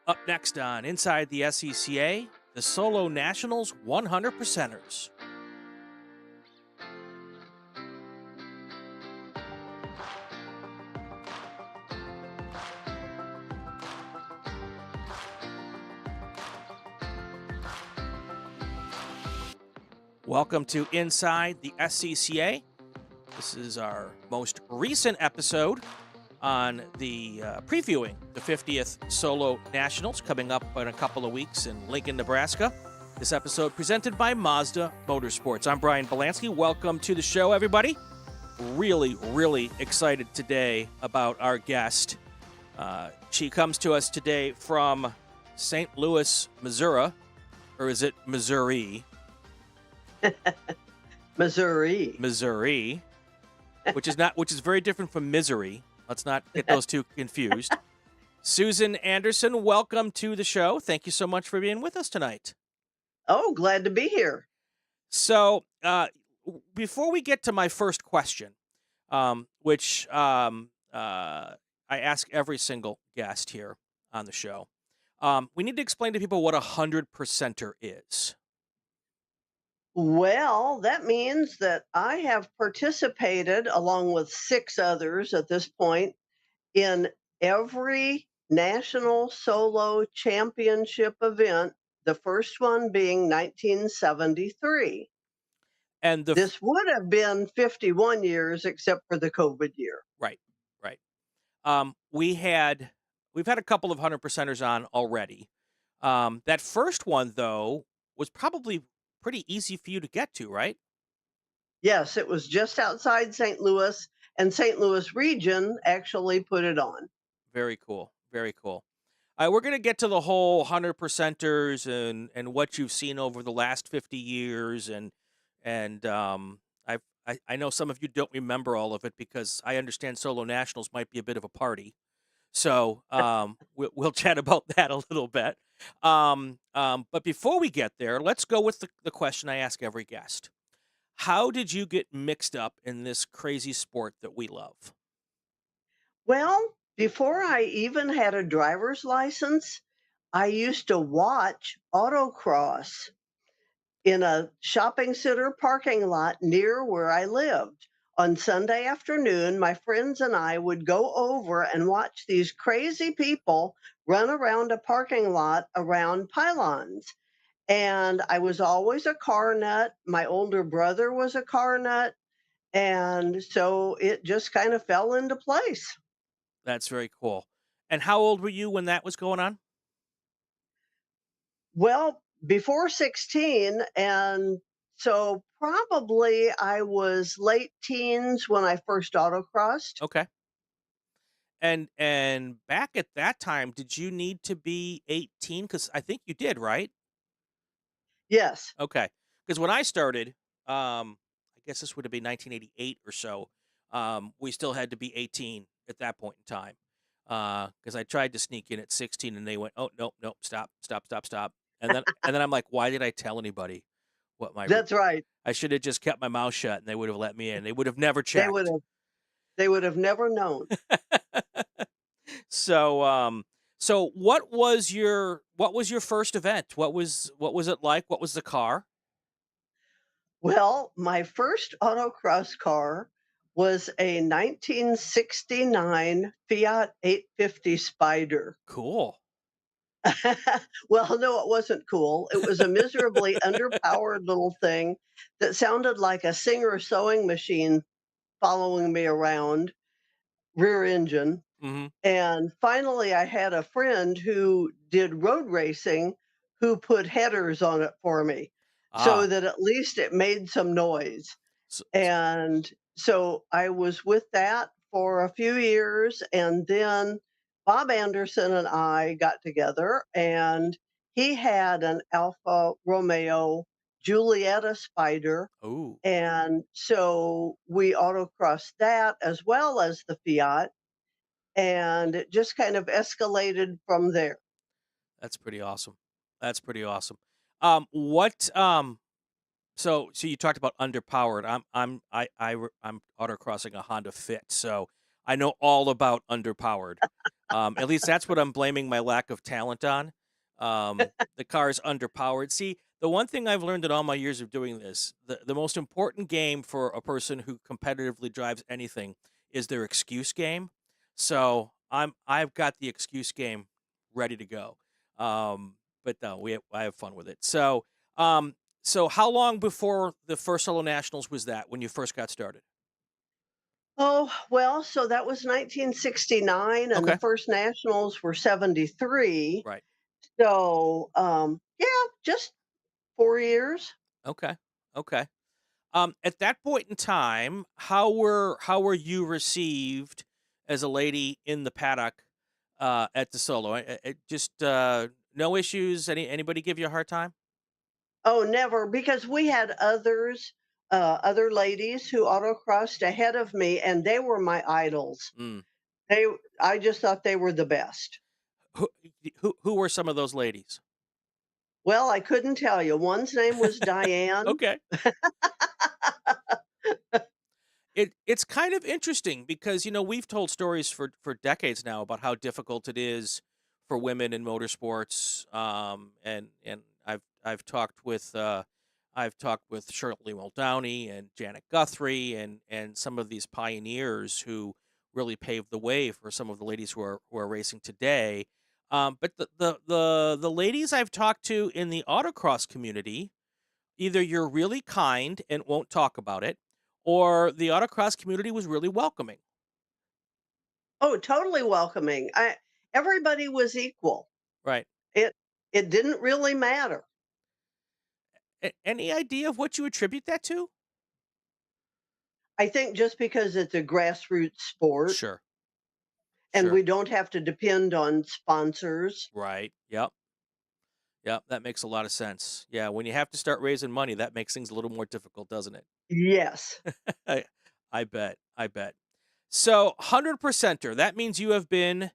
Up next on Inside the SCCA, the Solo Nationals 100%ers. Welcome to Inside the SCCA. This is our most recent episode on the previewing the 50th Solo Nationals coming up in a couple of weeks in Lincoln, Nebraska. This episode presented by Mazda Motorsports. I'm Brian Bielanski. Welcome to the show, everybody. Really excited today about our guest. She comes to us today from St. Louis, Missouri, or is it Missouri? Missouri, which is very different from misery. Let's not get those two confused. Susan Anderson, welcome to the show. Thank you so much for being with us tonight. Oh, glad to be here. So, before we get to my first question, which I ask every single guest here on the show, we need to explain to people what a 100%er is. Well, that means that I have participated, along with 6 others at this point, in every national solo championship event, the first one being 1973. And this would have been 51 years except for the COVID year. Right. We've had a couple of 100%ers on already. That first one, though, was probably pretty easy for you to get to, right? Yes, it was just outside St. Louis, and St. Louis region actually put it on. Very cool. We're going to get to the whole 100%ers and what you've seen over the last 50 years. And I know some of you don't remember all of it because I understand Solo Nationals might be a bit of a party. So we'll chat about that a little bit. But before we get there, let's go with the question I ask every guest. How did you get mixed up in this crazy sport that we love? Well, before I even had a driver's license, I used to watch autocross in a shopping center parking lot near where I lived. On Sunday afternoon, my friends and I would go over and watch these crazy people run around a parking lot around pylons. And I was always a car nut. My older brother was a car nut. And so it just kind of fell into place. That's very cool. And how old were you when that was going on? Well, before 16, and so probably I was late teens when I first autocrossed. Okay. And back at that time, did you need to be 18? Because I think you did, right? Yes. Okay. Because when I started, I guess this would have been 1988 or so, we still had to be 18 at that point in time. Because I tried to sneak in at 16 and they went, oh, nope, stop. And then I'm like, why did I tell anybody what my... That's right. I should have just kept my mouth shut and they would have let me in. They would have never checked. They would have never known. So what was your first event? What was it like? What was the car? Well, my first autocross car was a 1969 Fiat 850 Spider. Cool. Well, no, it wasn't cool. It was a miserably underpowered little thing that sounded like a Singer sewing machine following me around, rear engine. Mm-hmm. And finally, I had a friend who did road racing who put headers on it for me so that at least it made some noise. And so I was with that for a few years, and then Bob Anderson and I got together, and he had an Alfa Romeo Giulietta Spider. Ooh. And so we autocrossed that as well as the Fiat, and it just kind of escalated from there. That's pretty awesome. So you talked about underpowered. I'm autocrossing a Honda Fit, so I know all about underpowered. At least that's what I'm blaming my lack of talent on. The car is underpowered. See, the one thing I've learned in all my years of doing this, the most important game for a person who competitively drives anything is their excuse game. So I've got the excuse game ready to go. But no, I have fun with it. So how long before the first Solo Nationals was that when you first got started? Oh, well, so that was 1969, and the Okay. first nationals were 73. Right. So, yeah, just 4 years. Okay. Okay. At that point in time, how were you received as a lady in the paddock at the solo? Just no issues. Anybody give you a hard time? Oh, never, because we had other ladies who autocrossed ahead of me, and they were my idols. Mm. They, I just thought they were the best. Who, who were some of those ladies? Well, I couldn't tell you. One's name was Diane. Okay. It's kind of interesting because we've told stories for decades now about how difficult it is for women in motorsports, and I've talked with Shirley Muldowney and Janet Guthrie and some of these pioneers who really paved the way for some of the ladies who are racing today. But the ladies I've talked to in the autocross community, either you're really kind and won't talk about it, or the autocross community was really welcoming. Oh, totally welcoming. Everybody was equal. Right. It it didn't really matter. Any idea of what you attribute that to? I think just because it's a grassroots sport Sure. and Sure. we don't have to depend on sponsors. Right. Yep. Yep. That makes a lot of sense. Yeah. When you have to start raising money, that makes things a little more difficult, doesn't it? Yes. I, I bet. I bet. So, 100 percenter, that means you have been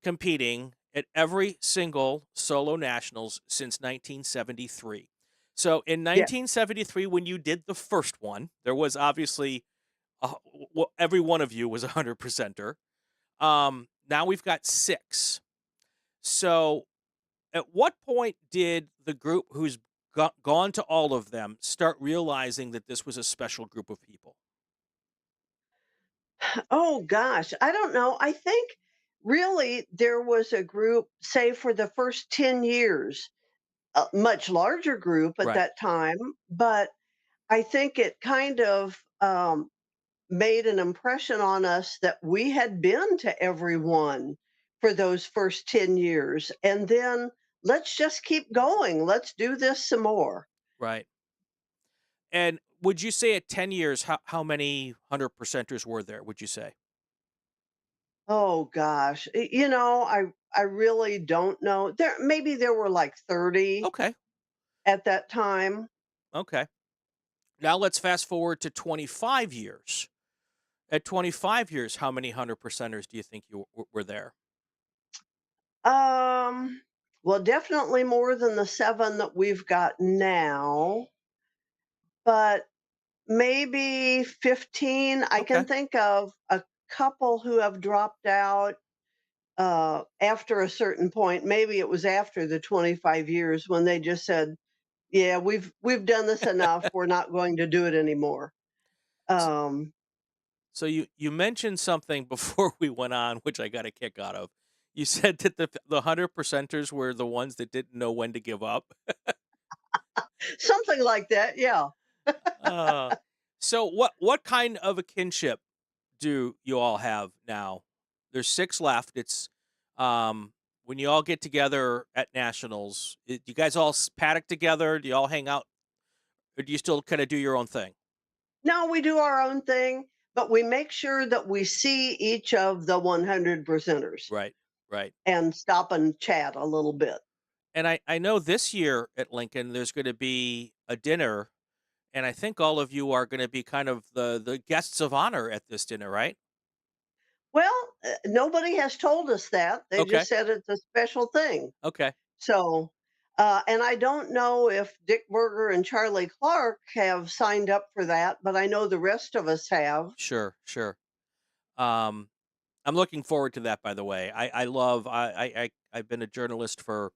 competing at every single solo nationals since 1973. So, in Yeah. 1973, when you did the first one, there was obviously every one of you was a 100 percenter. Now we've got six. So, at what point did the group who's gone to all of them start realizing that this was a special group of people? Oh gosh, I don't know. I think really there was a group, say for the first 10 years, a much larger group at Right. that time, but I think it kind of made an impression on us that we had been to everyone for those first 10 years. And then let's just keep going. Let's do this some more. Right. And would you say at 10 years, how many 100 percenters were there, would you say? Oh gosh. I really don't know. There were like 30 Okay. at that time. Okay. Now let's fast forward to 25 years. At 25 years, how many 100 percenters do you think were there? Um well, definitely more than the 7 that we've got now, but maybe 15. I Okay. can think of a couple who have dropped out after a certain point. Maybe it was after the 25 years when they just said, "Yeah, we've done this enough. We're not going to do it anymore." S- Um, So you mentioned something before we went on, which I got a kick out of. You said that the 100 percenters were the ones that didn't know when to give up. Something like that. Yeah. Uh, so what kind of a kinship do you all have now? There's six left. It's when you all get together at nationals. Do you guys all paddock together? Do you all hang out, or do you still kind of do your own thing? No, we do our own thing, but we make sure that we see each of the 100 percenters Right, right. and stop and chat a little bit. And I know this year at Lincoln there's going to be a dinner, and I think all of you are going to be kind of the guests of honor at this dinner, right? Well, nobody has told us that. They Okay, just said it's a special thing. okay. So, and I don't know if Dick Berger and Charlie Clark have signed up for that, but I know the rest of us have. Sure, sure. Um, I'm looking forward to that, by the way. I love I've been a journalist for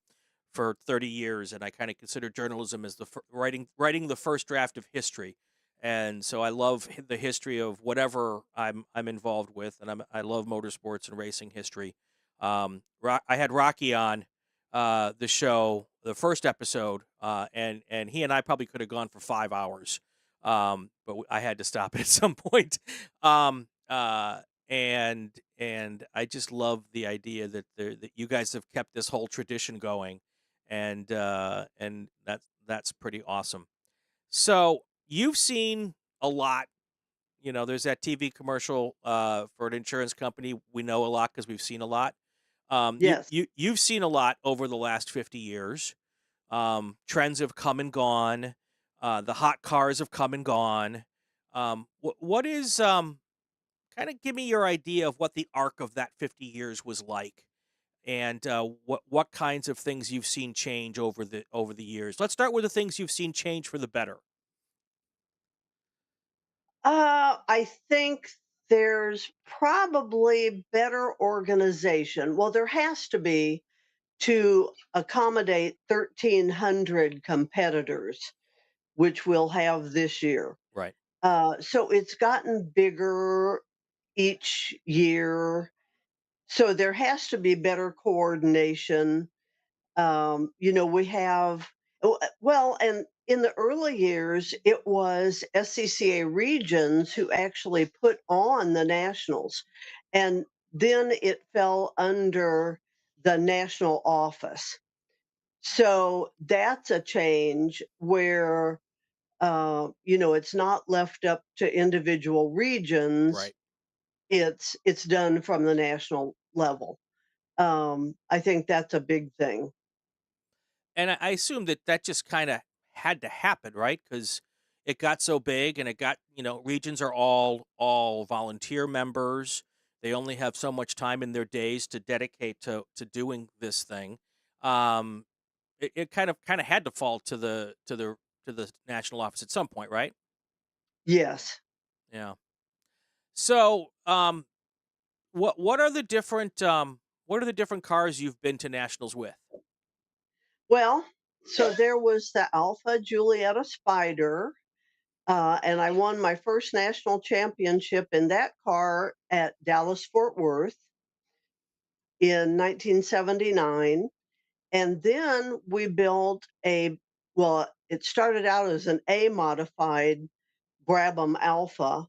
30 years, and I kind of consider journalism as the writing the first draft of history. And so I love the history of whatever I'm involved with, and I love motorsports and racing history. I had Rocky on the show, the first episode, and he and I probably could have gone for 5 hours, but I had to stop it at some point. Um, uh, and I just love the idea that that you guys have kept this whole tradition going, and that's pretty awesome. So you've seen a lot. You know, there's that TV commercial for an insurance company. We know a lot because we've seen a lot. Yes. You've seen a lot over the last 50 years. Trends have come and gone. The hot cars have come and gone. What is kind of give me your idea of what the arc of that 50 years was like, and what kinds of things you've seen change over the years. Let's start with the things you've seen change for the better. I think there's probably better organization. Well, there has to be to accommodate 1,300 competitors, which we'll have this year. Right. So it's gotten bigger each year. So there has to be better coordination. We have, well, and in the early years, it was SCCA regions who actually put on the nationals. And then it fell under the national office. So that's a change where, it's not left up to individual regions. Right. It's done from the national level. I think that's a big thing. And I assume that that just kind of had to happen, right? Because it got so big, and it got, regions are all volunteer members. They only have so much time in their days to dedicate to doing this thing. Um, it kind of had to fall to the national office at some point, right? Yes. Yeah. So, what are the different cars you've been to nationals with? Well, so there was the Alpha Giulietta Spider, and I won my first national championship in that car at Dallas Fort Worth in 1979. And then we built well, it started out as an A modified Brabham Alpha,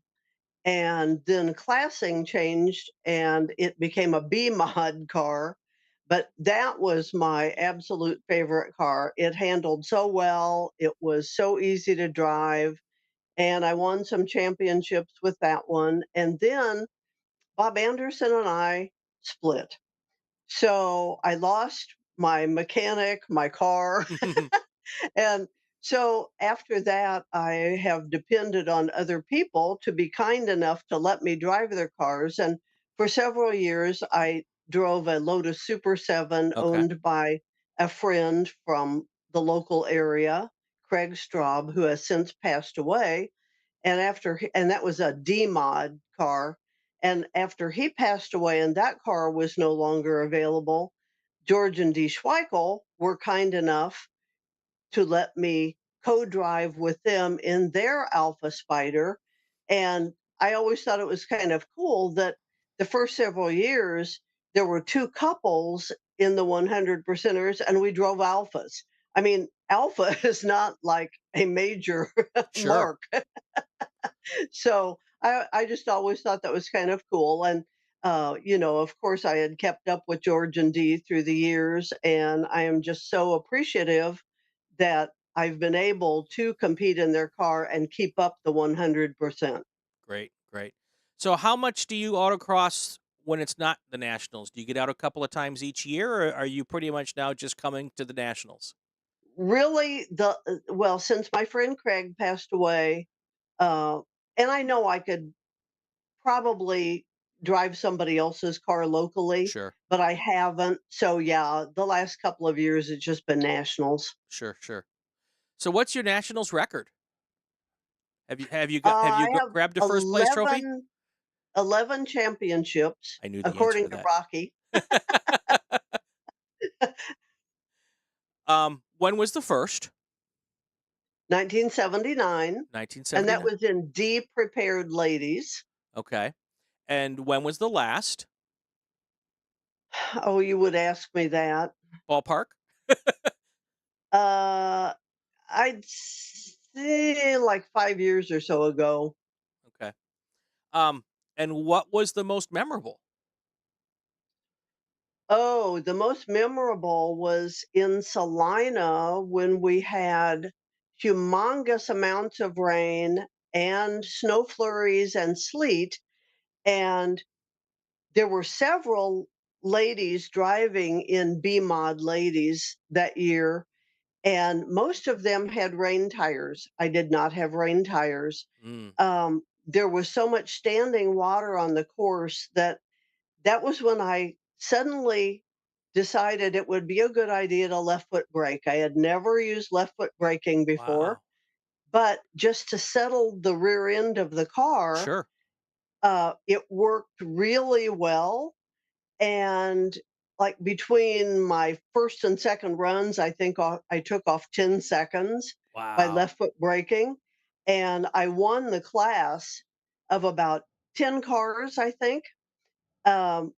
and then classing changed and it became a B mod car. But that was my absolute favorite car. It handled so well, it was so easy to drive, and I won some championships with that one. And then Bob Anderson and I split. So I lost my mechanic, my car, and so after that, I have depended on other people to be kind enough to let me drive their cars. And for several years, I drove a Lotus Super 7 Okay. owned by a friend from the local area, Craig Straub, who has since passed away. And that was a D mod car. And after he passed away and that car was no longer available, George and Dee Schweikel were kind enough to let me co-drive with them in their Alpha Spider. And I always thought it was kind of cool that the first several years there were two couples in the 100 percenters and we drove Alphas. I mean, Alpha is not like a major Sure. mark. So I just always thought that was kind of cool. And, of course, I had kept up with George and Dee through the years, and I am just so appreciative that I've been able to compete in their car and keep up the 100%. Great, great. So how much do you autocross when it's not the nationals? Do you get out a couple of times each year, or are you pretty much now just coming to the nationals? Really, well, since my friend Craig passed away, uh, and I know I could probably drive somebody else's car locally, Sure, but I haven't. So yeah, the last couple of years it's just been nationals. sure, sure. So what's your nationals record? Have you I have grabbed a first place trophy? 11. 11 championships, I knew the answer to according to that. Rocky. When was the first? 1979, and that 1979. was in D-prepared ladies. Okay. And when was the last? Oh, you would ask me that. Ballpark? Uh, I'd say like 5 years or so ago. Okay. Um, and what was the most memorable? Oh, the most memorable was in Salina when we had humongous amounts of rain and snow flurries and sleet, and there were several ladies driving in B-Mod ladies that year, and most of them had rain tires. I did not have rain tires. Mm, There was so much standing water on the course that that was when I suddenly decided it would be a good idea to left foot brake. I had never used left foot braking before, wow. but just to settle the rear end of the car, Sure. it worked really well. And like between my first and second runs, I think I took off 10 seconds by Wow. left foot braking. And I won the class of about 10 cars, I think. Um,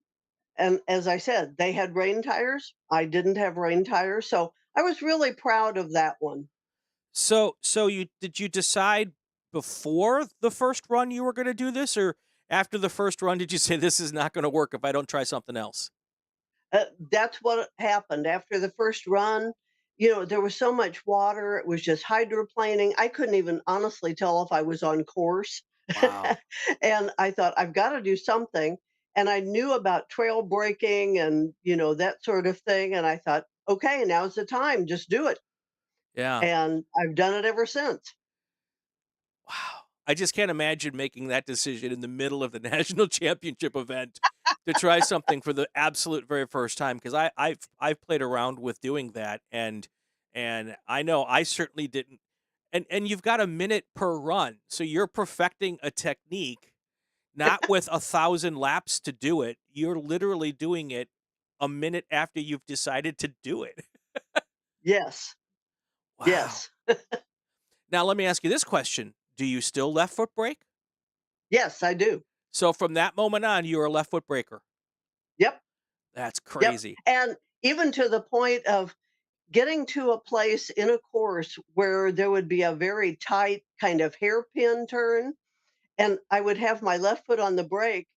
and as I said, they had rain tires. I didn't have rain tires. So I was really proud of that one. So you decide before the first run you were going to do this, or after the first run did you say this is not going to work if I don't try something else? That's what happened after the first run. There was so much water. It was just hydroplaning. I couldn't even honestly tell if I was on course. Wow. And I thought, I've got to do something. And I knew about trail braking and, that sort of thing. And I thought, okay, now's the time. Just do it. Yeah. And I've done it ever since. Wow. I just can't imagine making that decision in the middle of the national championship event to try something for the absolute very first time, because I've played around with doing that, and I know I certainly didn't. And you've got a minute per run, so you're perfecting a technique not with 1,000 laps to do it. You're literally doing it a minute after you've decided to do it. Yes. Wow. Yes. Now let me ask you this question: do you still left foot brake? Yes, I do. So from that moment on, you're a left foot breaker. Yep. That's Yep. crazy. And even to the point of getting to a place in a course where there would be a very tight kind of hairpin turn, and I would have my left foot on the brake,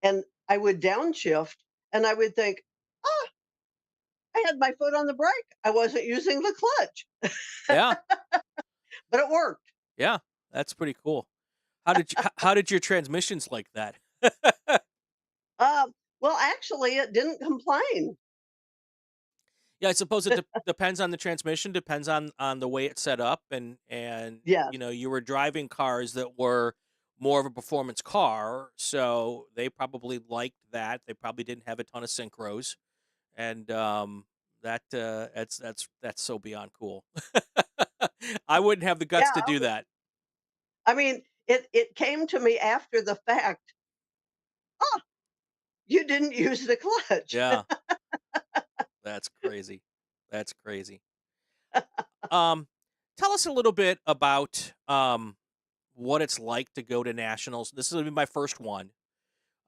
and I would downshift, and I would think, "Ah, I had my foot on the brake. I wasn't using the clutch," Yeah, but it worked. yeah, that's pretty cool. How did your transmissions like that? Well, actually, it didn't complain. Yeah, I suppose it depends on the transmission, depends on the way it's set up, and Yes. you were driving cars that were more of a performance car, so they probably liked that. They probably didn't have a ton of synchros, and that's so beyond cool. I wouldn't have the guts Yeah. to do that. I mean, it came to me after the fact. Oh, you didn't use the clutch. Yeah, that's crazy. That's crazy. Um, Tell us a little bit about what it's like to go to nationals. This is gonna be my first one.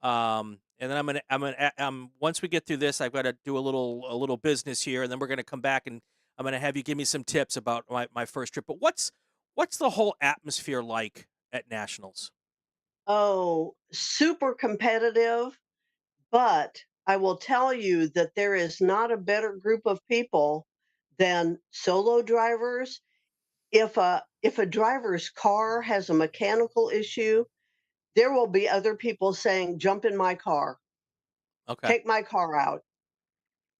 And then once we get through this, I've got to do a little business here, and then we're gonna come back and I'm gonna have you give me some tips about my first trip. But what's the whole atmosphere like at nationals? Oh, super competitive, but I will tell you that there is not a better group of people than solo drivers. If a driver's car has a mechanical issue, there will be other people saying, "Jump in my car. Okay. Take my car out."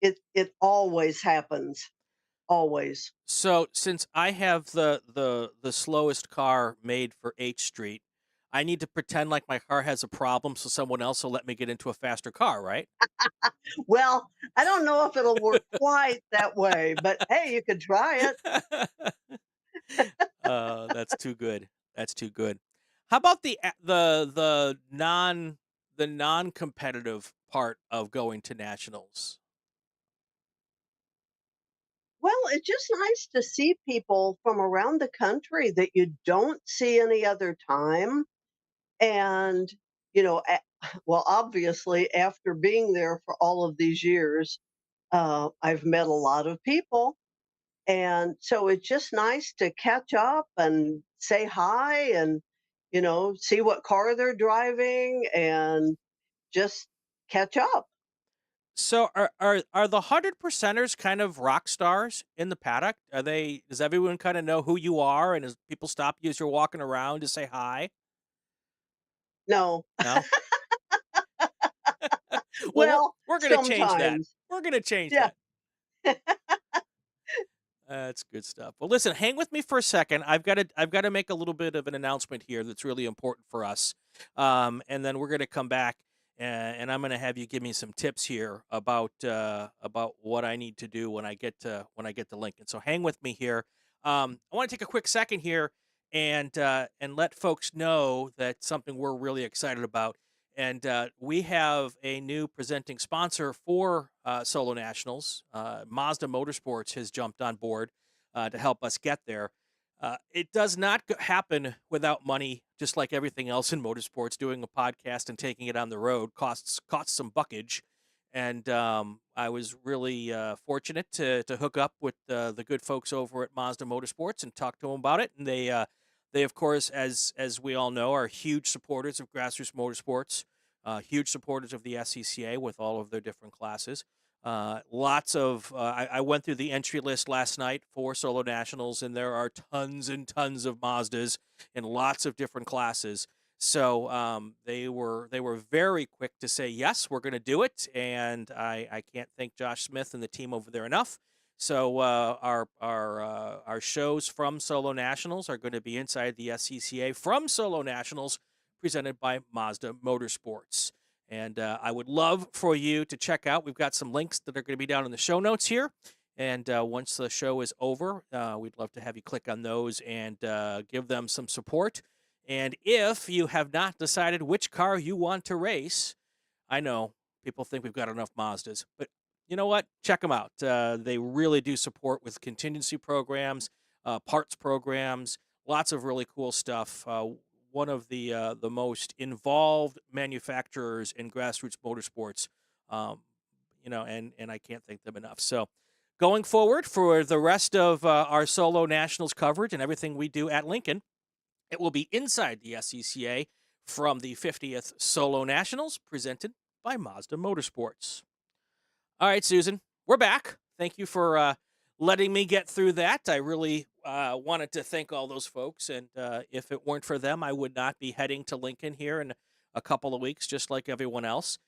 It always happens, always. So since I have the slowest car made for H Street, I need to pretend like my car has a problem so someone else will let me get into a faster car, right? Well, I don't know if it'll work quite that way, but hey, you could try it. That's too good. That's too good. How about the non the non-competitive part of going to nationals? Well, it's just nice to see people from around the country that you don't see any other time. And, you know, well, obviously, after being there for all of these years, I've met a lot of people. And so it's just nice to catch up and say hi and, see what car they're driving and just catch up. So are the 100%ers kind of rock stars in the paddock? Are they does everyone kind of know who you are, and does people stop you as you're walking around to say hi? No, No? Well, well, we're gonna change that. sometimes. We're gonna change Yeah. that. That's good stuff. Well, listen, hang with me for a second. I've got to make a little bit of an announcement here that's really important for us, and then we're going to come back and I'm going to have you give me some tips here about what I need to do when I get to Lincoln. So hang with me here. I want to take a quick second here and let folks know that something we're really excited about. And we have a new presenting sponsor for Solo Nationals. Mazda Motorsports has jumped on board to help us get there. It does not happen without money, just like everything else in motorsports. Doing a podcast and taking it on the road costs some buckage. And I was really fortunate to hook up with the good folks over at Mazda Motorsports and talk to them about it. And they of course, as we all know, are huge supporters of grassroots motorsports, huge supporters of the SCCA with all of their different classes. Lots of I went through the entry list last night for Solo Nationals, and there are tons and tons of Mazdas in lots of different classes. So they were very quick to say yes, we're going to do it, and I can't thank Josh Smith and the team over there enough. So our shows from Solo Nationals are going to be inside the SCCA from Solo Nationals, presented by Mazda Motorsports. And I would love for you to check out. We've got some links that are going to be down in the show notes here. And once the show is over, we'd love to have you click on those and give them some support. And if you have not decided which car you want to race, I know people think we've got enough Mazdas, but you know what? Check them out. They really do support with contingency programs, parts programs, lots of really cool stuff. One of the most involved manufacturers in grassroots motorsports, um, and I can't thank them enough. So, going forward for the rest of our Solo Nationals coverage and everything we do at Lincoln, it will be inside the SCCA from the 50th Solo Nationals, presented by Mazda Motorsports. All right, Susan, we're back. Thank you for letting me get through that. I really wanted to thank all those folks, and if it weren't for them, I would not be heading to Lincoln here in a couple of weeks, just like everyone else.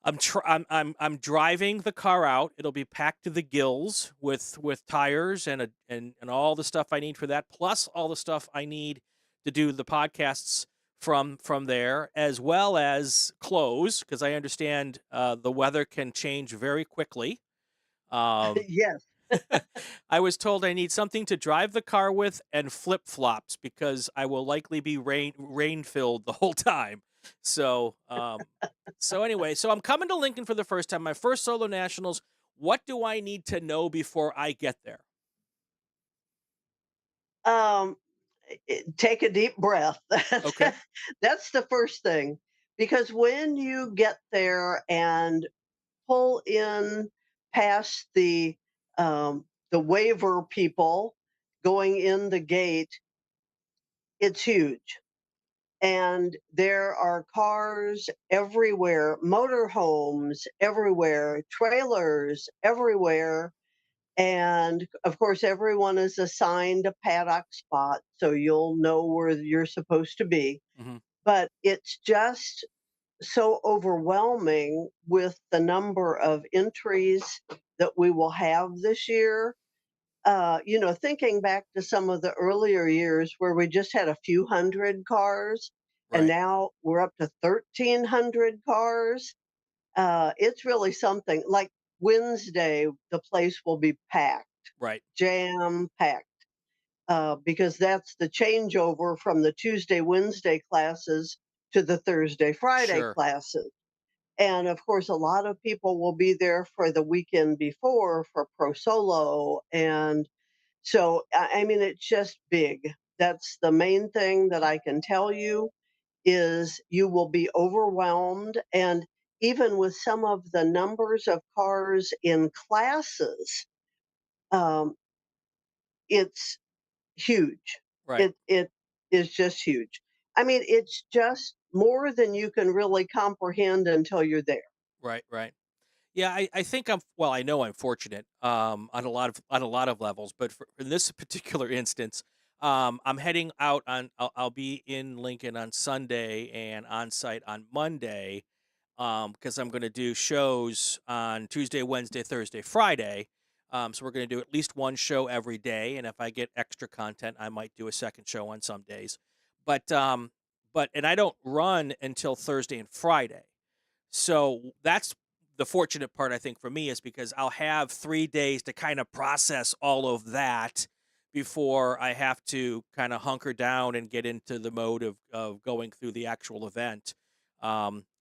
I'm driving the car out. It'll be packed to the gills with tires and all the stuff I need for that, plus all the stuff I need to do the podcasts from there, as well as clothes, because I understand the weather can change very quickly. Um, Yes. I was told I need something to drive the car with and flip flops because I will likely be rain filled the whole time. So anyway, so I'm coming to Lincoln for the first time, my first Solo Nationals. What do I need to know before I get there? Um, Take a deep breath. Okay. That's the first thing. Because when you get there and pull in past the waiver people going in the gate, it's huge. And there are cars everywhere, motorhomes everywhere, trailers everywhere. And of course, everyone is assigned a paddock spot, so you'll know where you're supposed to be. Hmm. But it's just so overwhelming with the number of entries that we will have this year. Thinking back to some of the earlier years where we just had a few hundred cars, and Right. now we're up to 1,300 cars. It's really something. Like Wednesday, the place will be packed, Right. jam packed, because that's the changeover from the Tuesday, Wednesday classes to the Thursday, Friday Sure. classes. And of course, a lot of people will be there for the weekend before for Pro Solo. And so, I mean, it's just big. That's the main thing that I can tell you is you will be overwhelmed. And even with some of the numbers of cars in classes, um, it's huge. Right. It is just huge. I mean, it's just more than you can really comprehend until you're there. Right. Right. Yeah, I think well, I know I'm fortunate on a lot of levels, but for in this particular instance, I'm heading out I'll be in Lincoln on Sunday and on site on Monday, because I'm going to do shows on Tuesday, Wednesday, Thursday, Friday. So we're going to do at least one show every day, and if I get extra content, I might do a second show on some days. But and I don't run until Thursday and Friday. So that's the fortunate part, I think, for me is because I'll have 3 days to kind of process all of that before I have to kind of hunker down and get into the mode of going through the actual event.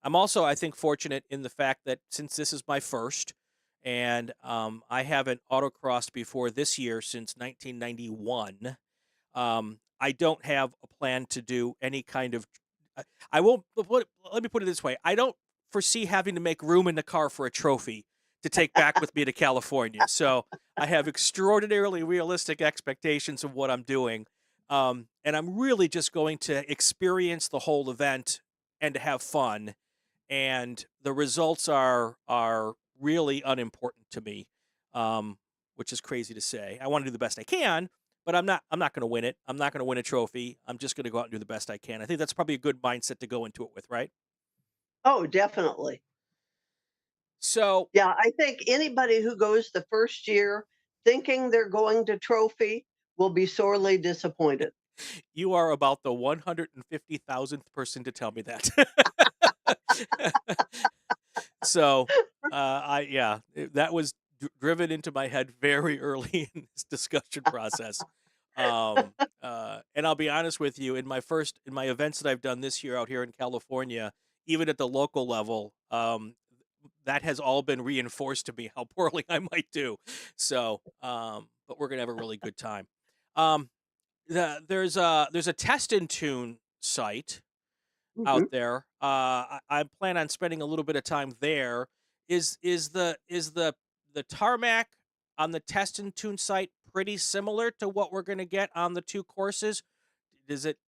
I'm also, I think, fortunate in the fact that since this is my first, and I haven't autocrossed before this year since 1991, I don't have a plan to do any kind of. I won't. Let me put it this way: I don't foresee having to make room in the car for a trophy to take back with me to California. So I have extraordinarily realistic expectations of what I'm doing, and I'm really just going to experience the whole event and to have fun. And the results are really unimportant to me, which is crazy to say. I want to do the best I can, but I'm not going to win it. I'm not going to win a trophy. I'm just going to go out and do the best I can. I think that's probably a good mindset to go into it with, right? Oh, definitely. So Yeah, I think anybody who goes the first year thinking they're going to trophy will be sorely disappointed. you are about the 150,000th person to tell me that. So, that was driven into my head very early in this discussion process. And I'll be honest with you, in my events that I've done this year out here in California, even at the local level, that has all been reinforced to me how poorly I might do. So, but we're gonna have a really good time. Um, there's a test and tune site out Mhm. there. I plan on spending a little bit of time there. Is the tarmac on the test and tune site pretty similar to what we're going to get on the two courses? Does it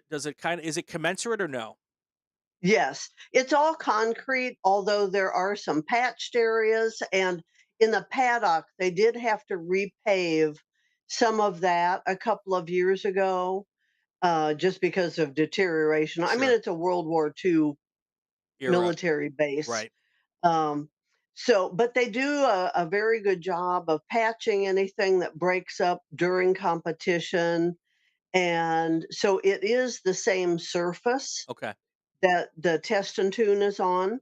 does it kind of is it commensurate or no? Yes, it's all concrete, although there are some patched areas. And in the paddock, they did have to repave some of that a couple of years ago, just because of deterioration. I mean, Sure. it's a World War II Era. military base. Right. Um, so, but they do a very good job of patching anything that breaks up during competition. And so it is the same surface Okay. that the test and tune is on.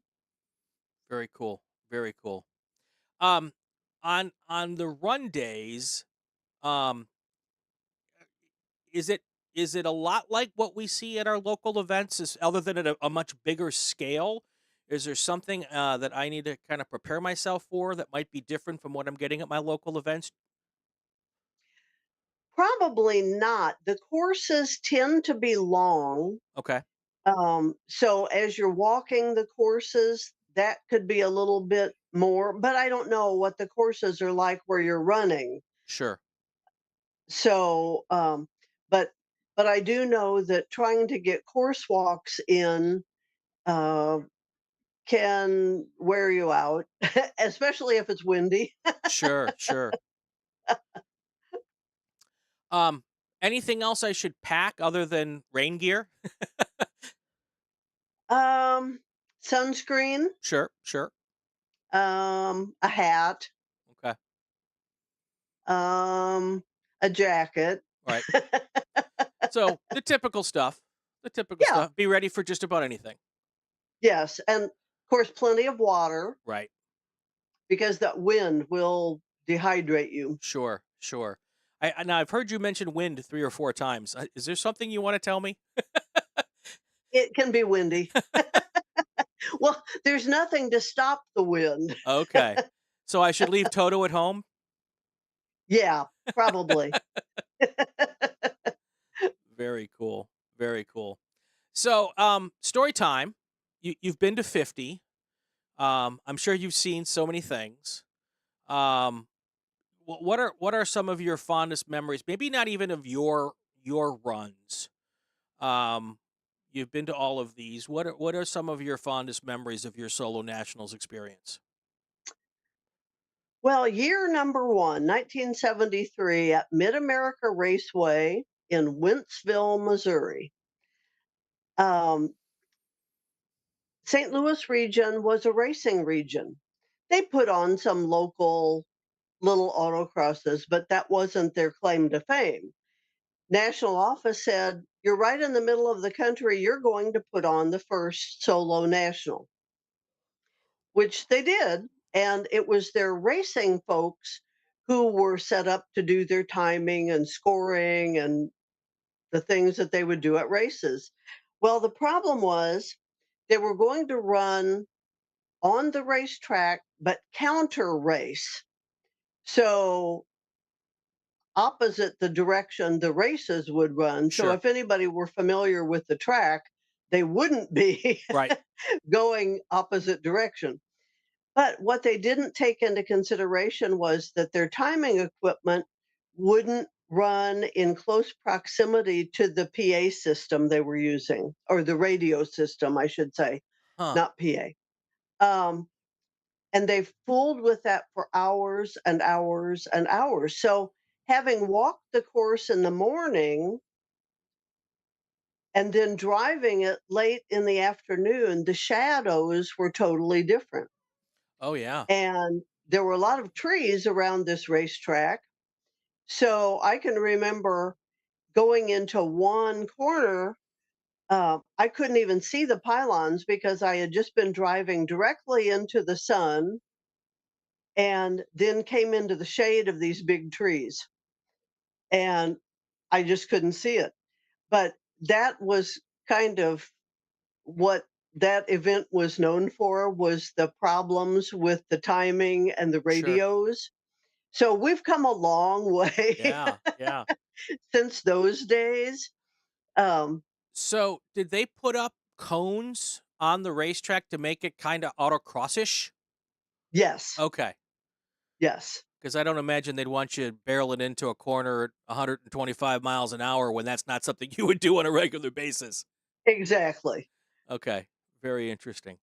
Very cool. Very cool. Um, on the run days, um, Is it is it a lot like what we see at our local events, is other than at a much bigger scale? Is there something, that I need to kinda prepare myself for that might be different from what I'm getting at my local events? Probably not. The courses tend to be long. Okay, So as you're walking the courses, that could be a little bit more, but I don't know what the courses are like where you're running. sure. So, but I do know that trying to get course walks in uh, can wear you out, especially if it's windy. Sure, sure. Um, Anything else I should pack other than rain gear? Um, Sunscreen, Sure, sure. a hat, Okay, um, a jacket. right. So, the typical stuff. The typical Yeah, stuff. Be ready for just about anything. yes, and of course, plenty of water Right. because that wind will dehydrate you. Sure, sure. Now I've heard you mention wind 3 or 4 times. Is there something you wanna tell me? It can be windy. Well, there's nothing to stop the wind. Okay. So I should leave Toto at home? Yeah, probably. Very cool. Very cool. So, story time. You've been to 50. I'm sure you've seen so many things. Um, what are some of your fondest memories? Maybe not even of your runs. Um, you've been to all of these. What are some of your fondest memories of your Solo Nationals experience? Well, year number one, 1973, at Mid America Raceway in Wentzville, Missouri. Um, St. Louis region was a racing region. They put on some local little autocrosses, but that wasn't their claim to fame. National office said, "You're right in the middle of the country. You're going to put on the first solo national," which they did. And it was their racing folks who were set up to do their timing and scoring and the things that they would do at races. Well, the problem was they were going to run on the racetrack, but counter race. So opposite the direction the races would run. So Sure. if anybody were familiar with the track, they wouldn't be Right. going opposite direction. But what they didn't take into consideration was that their timing equipment wouldn't run in close proximity to the PA system they were using, or the radio system, I should say, Huh. not PA. And they fooled with that for hours and hours and hours. So, having walked the course in the morning and then driving it late in the afternoon, the shadows were totally different. Oh yeah. And there were a lot of trees around this racetrack. So, I can remember going into one corner. I couldn't even see the pylons because I had just been driving directly into the sun and then came into the shade of these big trees. And I just couldn't see it. But that was kind of what that event was known for, was the problems with the timing and the Sure. radios. So we've come a long way Yeah. Yeah. since those days. Um, So, did they put up cones on the racetrack to make it kind of autocrossish? yes, Okay. yes, Because I don't imagine they'd want you barreling into a corner at 125 miles an hour when that's not something you would do on a regular basis. exactly. Okay, very interesting.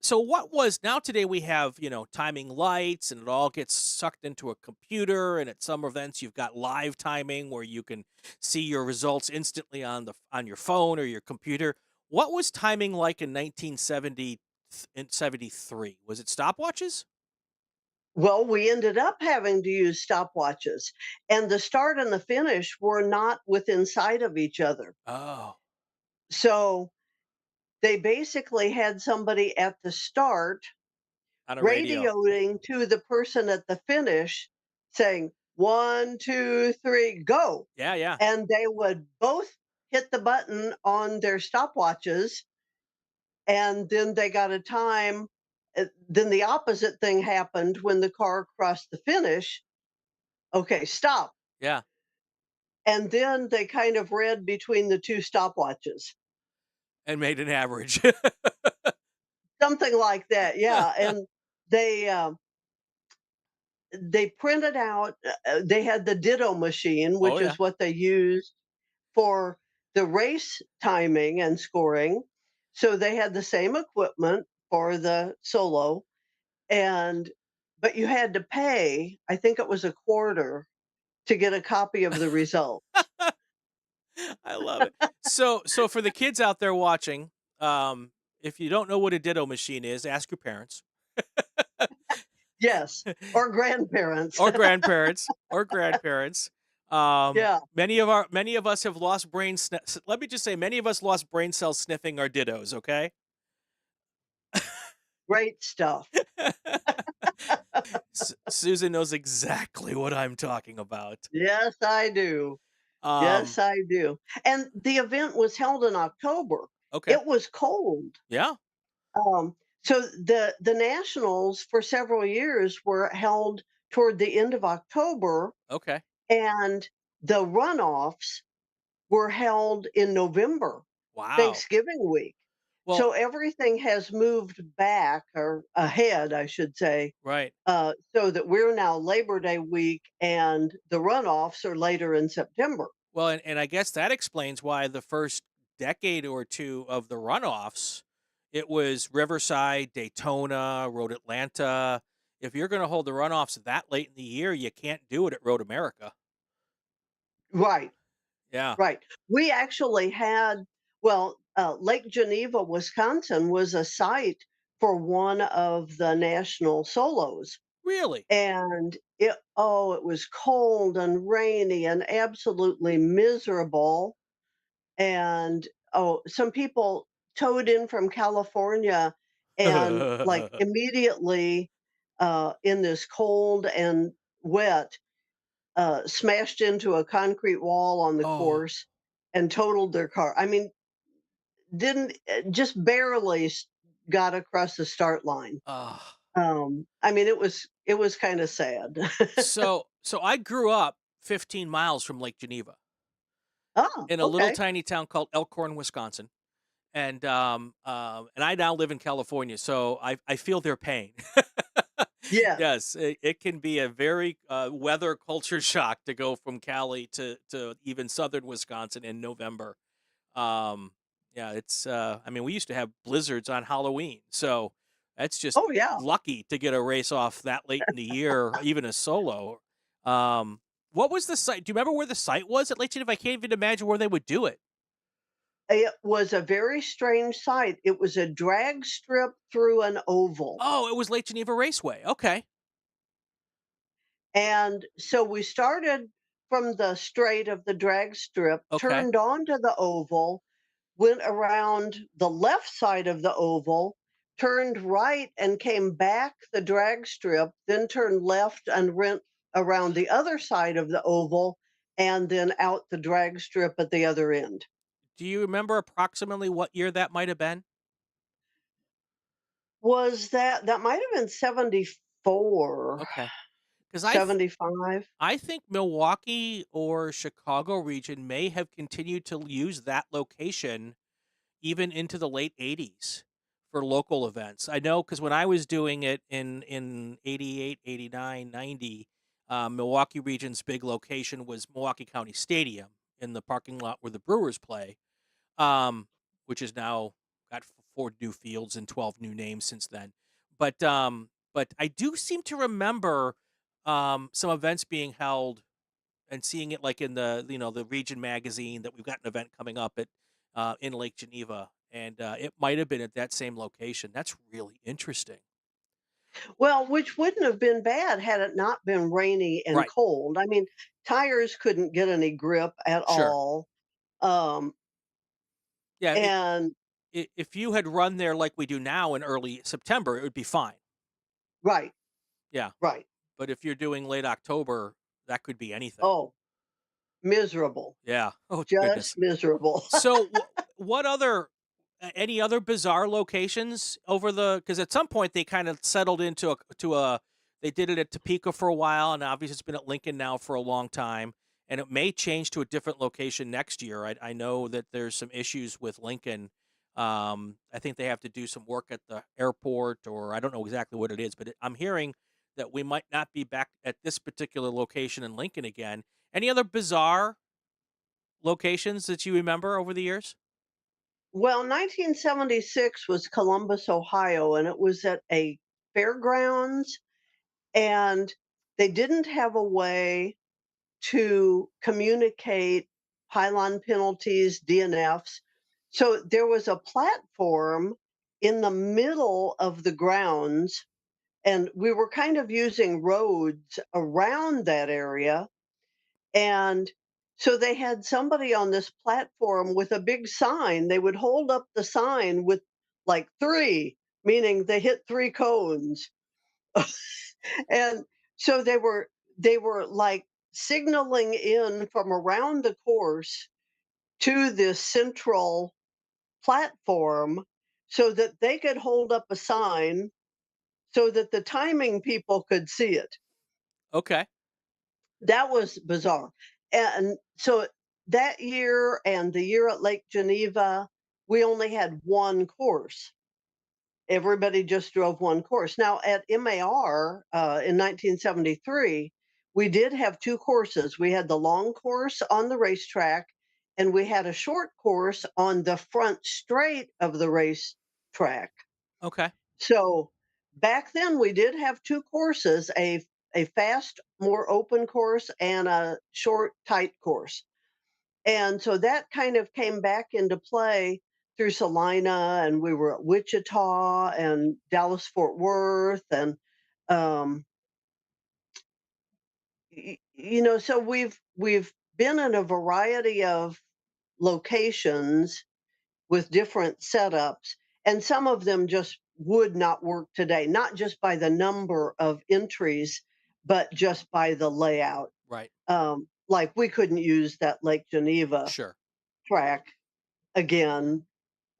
So what was now today we have, timing lights and it all gets sucked into a computer, and at some events you've got live timing where you can see your results instantly on your phone or your computer. What was timing like in 1970 and 73? Was it stopwatches? Well, we ended up having to use stopwatches, and the start and the finish were not within sight of each other. Oh, So they basically had somebody at the start on a radio. radioing to the person at the finish saying, 1, 2, 3, go. Yeah, yeah. And they would both hit the button on their stopwatches, and then they got a time. Then the opposite thing happened when the car crossed the finish. Okay, stop. Yeah. And then they kind of read between the two stopwatches, And made an average. something like that. Yeah. And they, they printed out, they had the ditto machine, Oh which yeah. is what they used for the race timing and scoring. So they had the same equipment for the solo, and but you had to pay, I think it was a quarter, to get a copy of the result. I love it. So for the kids out there watching, if you don't know what a ditto machine is, ask your parents Yes, or grandparents. or grandparents or grandparents. Yeah, Many of us have lost let me just say many of us lost brain cells sniffing our dittos, okay? great stuff. Susan knows exactly what I'm talking about. Yes, I do. Um Yes, I do. And the event was held in October. Okay. It was cold. Yeah. Um, so the nationals for several years were held toward the end of October, Okay. and the runoffs were held in November, Wow. Thanksgiving week. Well, So everything has moved back or ahead, I should say, right. so that we're now Labor Day week and the runoffs are later in September. Well, and I guess that explains why the first decade or two of the runoffs, it was Riverside, Daytona, Road Atlanta. If you're going to hold the runoffs that late in the year, you can't do it at Road America. Right, Yeah. right. We actually had, well, Lake Geneva, Wisconsin was a site for one of the national solos. Really? And it was cold and rainy and absolutely miserable. And some people towed in from California and like immediately in this cold and wet smashed into a concrete wall on the Oh. course and totaled their car. I mean, didn't just barely got across the start line. Ah. I mean, it was kind of sad. So I grew up 15 miles from Lake Geneva Oh, in a little okay. tiny town called Elkhorn, Wisconsin. And I now live in California, so I feel their pain. Yes. Yes, it can be a very weather culture shock to go from Cali to even southern Wisconsin in November. Um, yeah, it's. I mean, we used to have blizzards on Halloween, so that's just Oh, yeah. lucky to get a race off that late in the year, even a solo. Um, what was the site? Do you remember where the site was at Lake Geneva? I can't even imagine where they would do it. It was a very strange sight. It was a drag strip through an oval. Oh, it was Lake Geneva Raceway. Okay, And so we started from the straight of the drag strip, okay. turned onto the oval, went around the left side of the oval, turned right and came back the drag strip, then turned left and went around the other side of the oval and then out the drag strip at the other end. Do you remember approximately what year that might have been? Was that might have been 74, Okay, because 75? I think Milwaukee or Chicago region may have continued to use that location even into the late '80s for local events. I know because when I was doing it in '88, '89, '90, Milwaukee region's big location was Milwaukee County Stadium in the parking lot where the Brewers play, um, which is now got 4 new fields and 12 new names since then. But I do seem to remember some events being held and seeing it like in the the region magazine that we've got an event coming up at in Lake Geneva, and it might have been at that same location. That's really interesting. Well, which wouldn't have been bad had it not been rainy and Right. cold. I mean, tires couldn't get any grip at Sure. all. Um, Yeah. and If you had run there like we do now in early September, it would be fine. right, Yeah. right. But if you're doing late October, that could be anything. Oh, miserable, Yeah. Oh goodness. just miserable. So, what other any other bizarre locations over the? Because at some point they kind of settled into a. They did it at Topeka for a while, and obviously it's been at Lincoln now for a long time, and it may change to a different location next year. I know that there's some issues with Lincoln. I think they have to do some work at the airport, or I don't know exactly what it is, but I'm hearing that we might not be back at this particular location in Lincoln again. Any other bizarre locations that you remember over the years? Well, 1976 was Columbus, Ohio, and it was at a fairgrounds, and they didn't have a way to communicate pylon penalties, DNFs. So there was a platform in the middle of the grounds, and we were kind of using roads around that area. And so they had somebody on this platform with a big sign. They would hold up the sign with like three, meaning they hit three cones. And so they were like signaling in from around the course to this central platform so that they could hold up a sign so that the timing people could see it. Okay. That was bizarre. And so that year and the year at Lake Geneva, we only had one course. Everybody just drove one course. Now at MAR in 1973, we did have two courses. We had the long course on the racetrack, and we had a short course on the front straight of the racetrack. Okay. So back then we did have two courses, a fast, more open course and a short, tight course. And so that kind of came back into play through Salina, and we were at Wichita and Dallas Fort Worth, and um, so we've been in a variety of locations with different setups, and some of them just would not work today, not just by the number of entries, but just by the layout. Right. Like we couldn't use that Lake Geneva Sure. track again.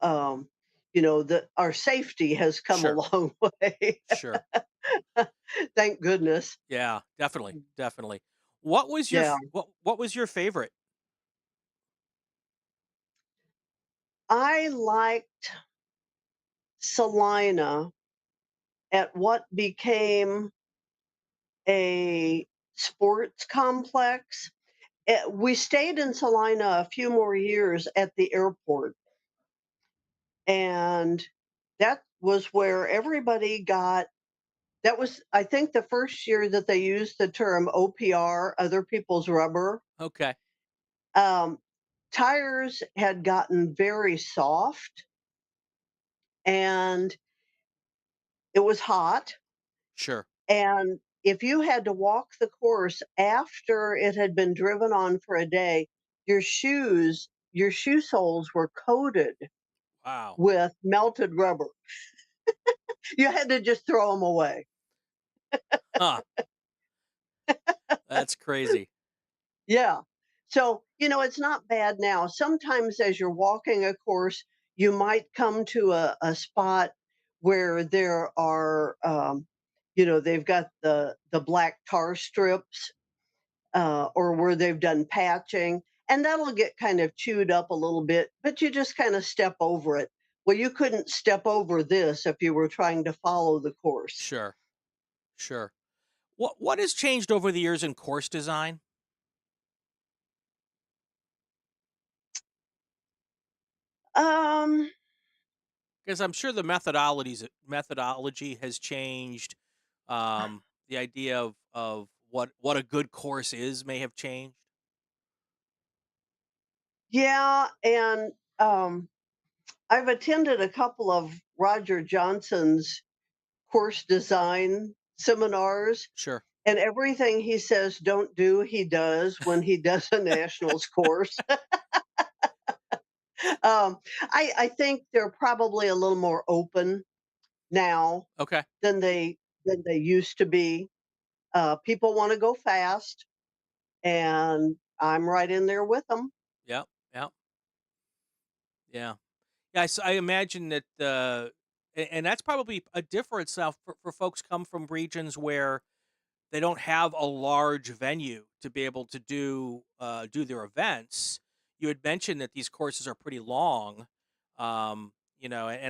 Um, that our safety has come a Sure. long way. Sure. Thank goodness. Yeah, definitely. Definitely. What was your Yeah. what was your favorite? I liked Salina at what became a sports complex. We stayed in Salina a few more years at the airport, and that was where everybody got. That was, I think, the first year that they used the term OPR, other people's rubber. Okay. Um, Tires had gotten very soft, and it was hot. Sure. And if you had to walk the course after it had been driven on for a day, your shoe soles were coated Wow. with melted rubber. You had to just throw them away. Huh. That's crazy. Yeah. So, it's not bad now. Sometimes as you're walking a course, you might come to a spot where there are, they've got the black tar strips, or where they've done patching, and that'll get kind of chewed up a little bit, but you just kind of step over it. Well, you couldn't step over this if you were trying to follow the course. Sure. Sure. What has changed over the years in course design? Um, Because I'm sure the methodology has changed. The idea of what a good course is may have changed. yeah, and I've attended a couple of Roger Johnson's course design seminars, Sure. and everything he says don't do, he does when he does a nationals course. I think they're probably a little more open now Okay. than they used to be. People want to go fast, and I'm right in there with them. Yeah. Yeah. Yeah. Yeah. So I imagine that, and that's probably a difference now for folks come from regions where they don't have a large venue to be able to do their events. You had mentioned that these courses are pretty long, and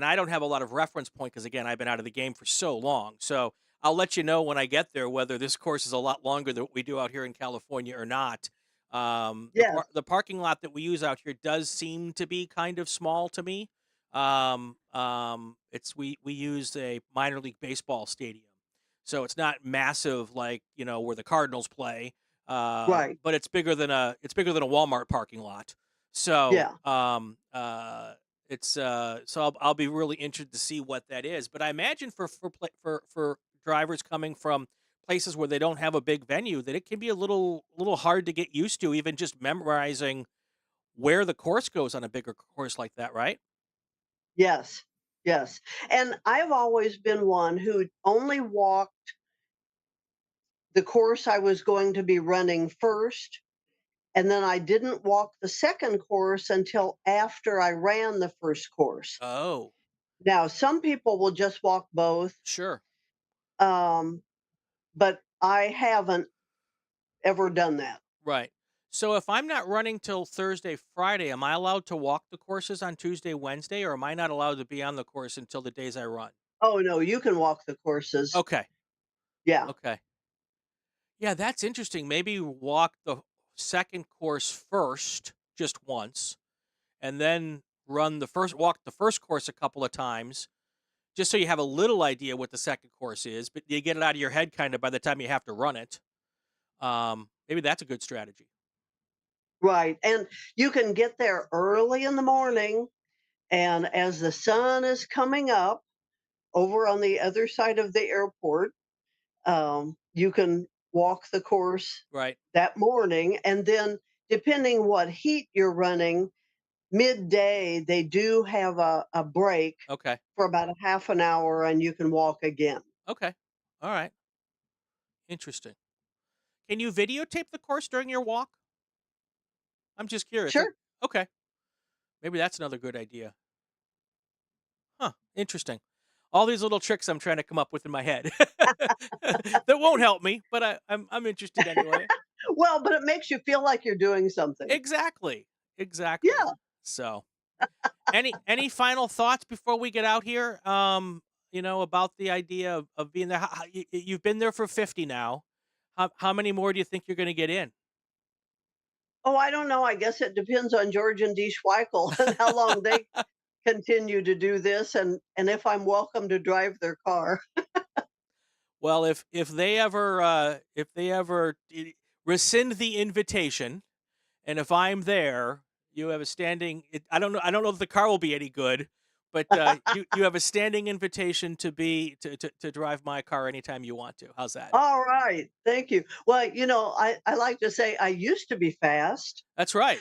I don't have a lot of reference point because again, I've been out of the game for so long. So I'll let you know when I get there whether this course is a lot longer than what we do out here in California or not. Yes, The parking lot that we use out here does seem to be kind of small to me. It's we use a minor league baseball stadium, so it's not massive like, where the Cardinals play, right. but it's bigger than a Walmart parking lot. So, Yeah. so I'll be really interested to see what that is. But I imagine for drivers coming from places where they don't have a big venue, that it can be a little hard to get used to, even just memorizing where the course goes on a bigger course like that, right? Yes. Yes. And I've always been one who only walked the course I was going to be running first, And then I didn't walk the second course until after I ran the first course. Oh, Now, some people will just walk both, sure. um, but I haven't ever done that. Right. So if I'm not running till Thursday, Friday, am I allowed to walk the courses on Tuesday, Wednesday, or am I not allowed to be on the course until the days I run? Oh, no, you can walk the courses. Okay. Yeah. Okay. Yeah, that's interesting. Maybe walk the second course first, just once, and then walk the first course a couple of times, just so you have a little idea what the second course is, but you get it out of your head kind of by the time you have to run it. Maybe that's a good strategy. Right. And you can get there early in the morning. And as the sun is coming up over on the other side of the airport, you can walk the course Right. that morning. And then, depending what heat you're running, midday, they do have a break Okay. for about a half an hour and you can walk again. Okay. All right. Interesting. Can you videotape the course during your walk? I'm just curious. Sure. Okay. Maybe that's another good idea. Huh. Interesting. All these little tricks I'm trying to come up with in my head that won't help me, but I'm interested anyway. Well, but it makes you feel like you're doing something. Exactly. Exactly. Yeah. So, any final thoughts before we get out here? About the idea of being there. You've been there for 50 now. How many more do you think you're going to get in? Oh, I don't know. I guess it depends on George and Dee Schweikel and how long they continue to do this and if I'm welcome to drive their car. Well, if they ever rescind the invitation, and if I'm there, you have a standing. I don't know if the car will be any good, but you have a standing invitation to drive my car anytime you want to. How's that? All right. Thank you. Well, I like to say I used to be fast. That's right.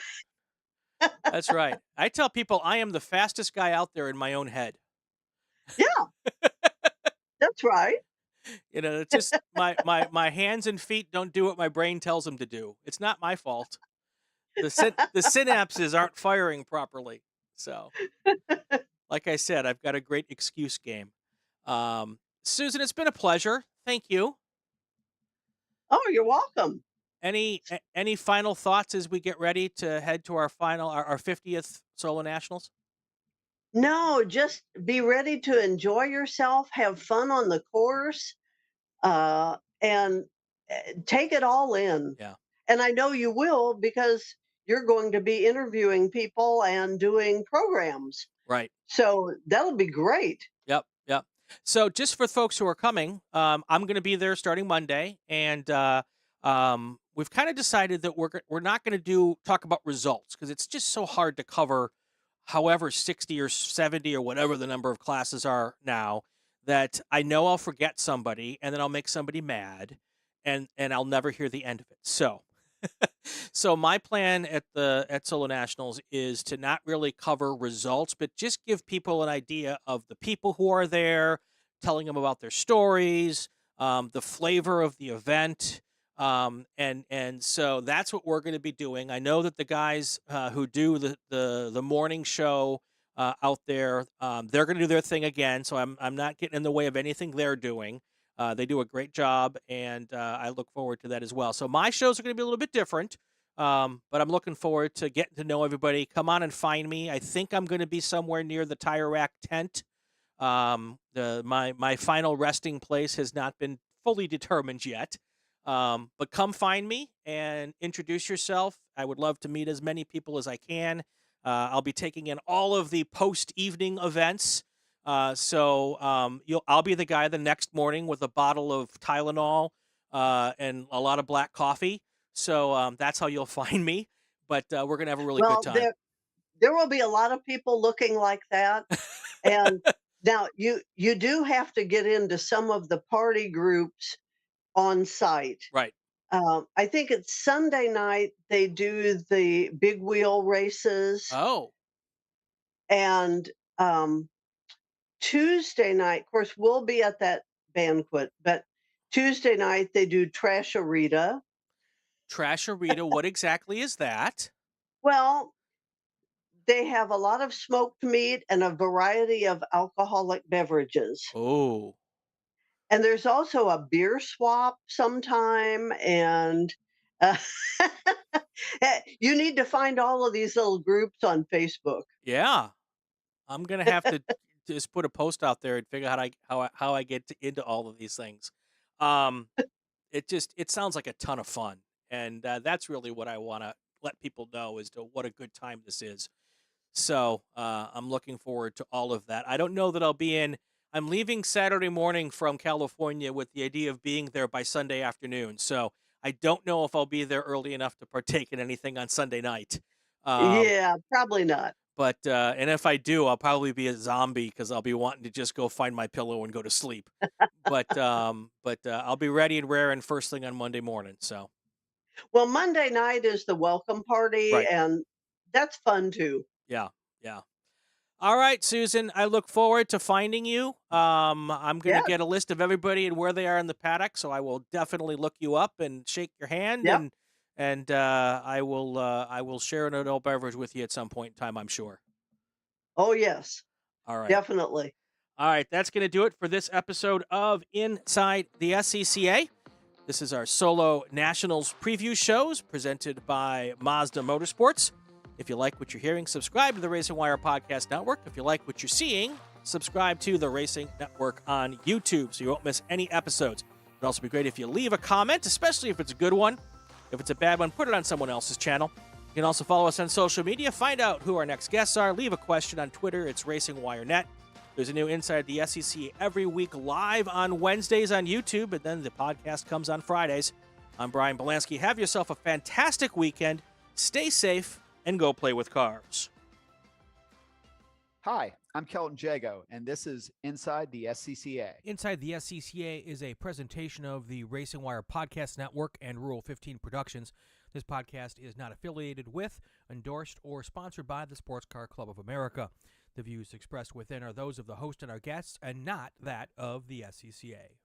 That's right. I tell people I am the fastest guy out there in my own head. Yeah, that's right. It's just my hands and feet don't do what my brain tells them to do. It's not my fault. The synapses aren't firing properly. So, like I said, I've got a great excuse game. Susan, it's been a pleasure. Thank you. Oh, you're welcome. Any final thoughts as we get ready to head to our 50th Solo Nationals? No, just be ready to enjoy yourself, have fun on the course, and take it all in. Yeah. And I know you will because you're going to be interviewing people and doing programs. Right. So that'll be great. Yep. Yep. So just for folks who are coming, I'm going to be there starting Monday, and we've kind of decided that we're not going to talk about results because it's just so hard to cover, however 60 or 70 or whatever the number of classes are now. That I know I'll forget somebody, and then I'll make somebody mad, and I'll never hear the end of it. So my plan at Solo Nationals is to not really cover results, but just give people an idea of the people who are there, telling them about their stories, the flavor of the event, and so that's what we're going to be doing. I know that the guys who do the morning show out there, they're going to do their thing again. So I'm not getting in the way of anything they're doing. They do a great job, and I look forward to that as well. So my shows are going to be a little bit different, but I'm looking forward to getting to know everybody. Come on and find me. I think I'm going to be somewhere near the tire rack tent. My final resting place has not been fully determined yet, but come find me and introduce yourself. I would love to meet as many people as I can. I'll be taking in all of the post-evening events. I'll be the guy the next morning with a bottle of Tylenol and a lot of black coffee. So that's how you'll find me. But we're gonna have a really good Well, time. there will be a lot of people looking like that. And now you do have to get into some of the party groups on site. Right. I think it's Sunday night they do the big wheel races, Oh. and Tuesday night, of course, we'll be at that banquet, but Tuesday night they do Trasharita, Trasharita, what exactly is that? Well, they have a lot of smoked meat and a variety of alcoholic beverages. Oh, And there's also a beer swap sometime, and uh, you need to find all of these little groups on Facebook. yeah. I'm gonna have to just put a post out there and figure out how I get into all of these things. Um, it sounds like a ton of fun, and that's really what I want to let people know as to what a good time this is. So I'm looking forward to all of that. I don't know that I'll be in. I'm leaving Saturday morning from California with the idea of being there by Sunday afternoon. So I don't know if I'll be there early enough to partake in anything on Sunday night. Um, Yeah, probably not. but and if I do, I'll probably be a zombie because I'll be wanting to just go find my pillow and go to sleep. But I'll be ready and raring first thing on Monday morning. So Well, Monday night is the welcome party, right, and that's fun too. yeah, yeah. All right, Susan, I look forward to finding you. I'm going to Yeah, get a list of everybody and where they are in the paddock, so I will definitely look you up and shake your hand, yep. and I will share an adult beverage with you at some point in time, I'm sure. Oh, yes, All right. definitely. All right, that's going to do it for this episode of Inside the SCCA. This is our Solo Nationals preview shows presented by Mazda Motorsports. If you like what you're hearing, subscribe to the Racingwire Podcast Network. If you like what you're seeing, subscribe to the Racing Network on YouTube so you won't miss any episodes. It'd also be great if you leave a comment, especially if it's a good one. If it's a bad one, put it on someone else's channel. You can also follow us on social media, find out who our next guests are, leave a question on Twitter. It's RacingWireNet. There's a new Inside the SCCA every week live on Wednesdays on YouTube, and then the podcast comes on Fridays. I'm Brian Bielanski. Have yourself a fantastic weekend. Stay safe and go play with cars. Hi, I'm Kelton Jago, and this is Inside the SCCA. Inside the SCCA is a presentation of the Racingwire Podcast Network and Rule 15 Productions. This podcast is not affiliated with, endorsed, or sponsored by the Sports Car Club of America. The views expressed within are those of the host and our guests, and not that of the SCCA.